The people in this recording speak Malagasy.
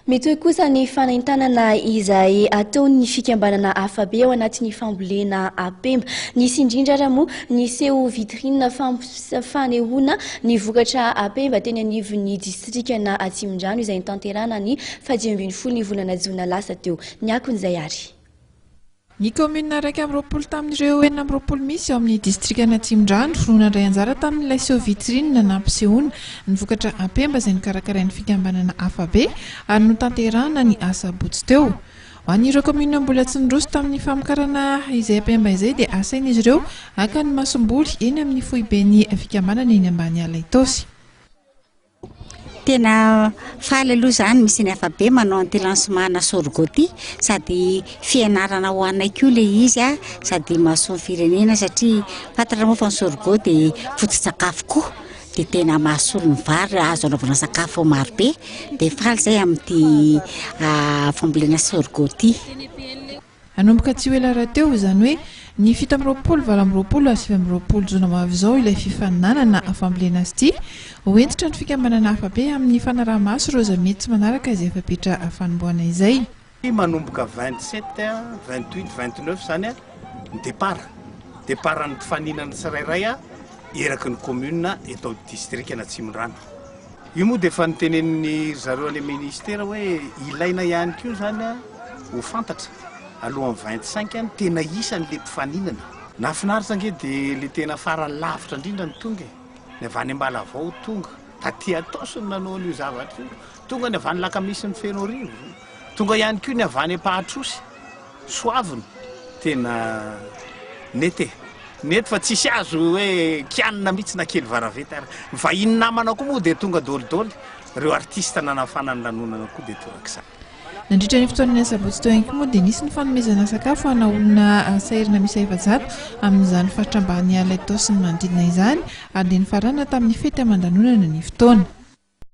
Metoy kosa ny fanaintanana izay ataon'ny fikambanana hafabe ao anatin'ny fambolena Apemba. Nisy indrindra raha moa niseho vitrine fanehoana ny vokatra Apemba teny anivon'ny distrikana Atsimondrano izay nitanterana ny 18 ny volana Jona lasa teo. Ny akon'izay ary. Ny commune raiky amby roapolo tamin'ireo 40 misy ao amin'ny distrikana Atsimondrano finoana indray anjara tamin'ilay seho vitrine nampisehoana ny vokatra Apemba izay nikarakarain'ny fikambanana hafabe ary notanterahana ny asabotsy teo. Ho an'ireo commune mbola tsy nirosy tamin'ny famokarana izay Apemba izay dia asain'izy ireo haka ny masomboly eny amin'ny foibeny fikambanana eny ambany ala Itosy. Tena faly aloha zany misy ny hafabe manao anty lancement sorgho ty sady fianarana ho anay koa le izy sady mahasoa firenena satria fatatra moa fa ny sorgho dia foto-tsakafo koa dia tena mahasolo ny vary azo anaovana sakafo maro be dia faly zay amin'ity fambolena sorgho ty. Anomboka tsy ho ela rahateo izany hoe ny 7 Jona mavizao ilay fifaninanana fambolena azy ity hoentitra ny fikambanana hafabe amin'ny fanaraha-maso ireo izay mety tsy manaraka izay efa-petra fanomboana izay. Manomboka 27, 28, 29 zany ny deparan'ny mpifaninana tsirairay eraky ny commune eto distrikana Atsimondrano. Io moa dia efa nitenen'ny zareo any ministera hoe ilaina ihany koa zany ho fantatra alohan'ny 25 tena isan'le mpifaninana. Nahafinaritra ange dia le tena farany lavitra indrindra ny tonga ny avy any Ambalavao tonga taty Atosy nanao an'io zavatra io tonga ny avy any Lakamisy ny Fenorivo tonga ihany koa ny avy any Ampahatrosy Soavina tena nety fa tsisy azo hoe kianina mihitsy na kely varaveta ary vahiny namana koa moa dia tonga dolidoly ireo artista nanafanany lanonana koa dia torak'izany. Nandritra ny fotoanany asabotsy teo ihany koa moa dia nisy ny fanomezana sakafo ana olona sahirana misy 700 amin'izany faritra ambany ala Itosy ny manodidina izany ary dia nifarana tamin'ny fety aman-danonana ny fotoana.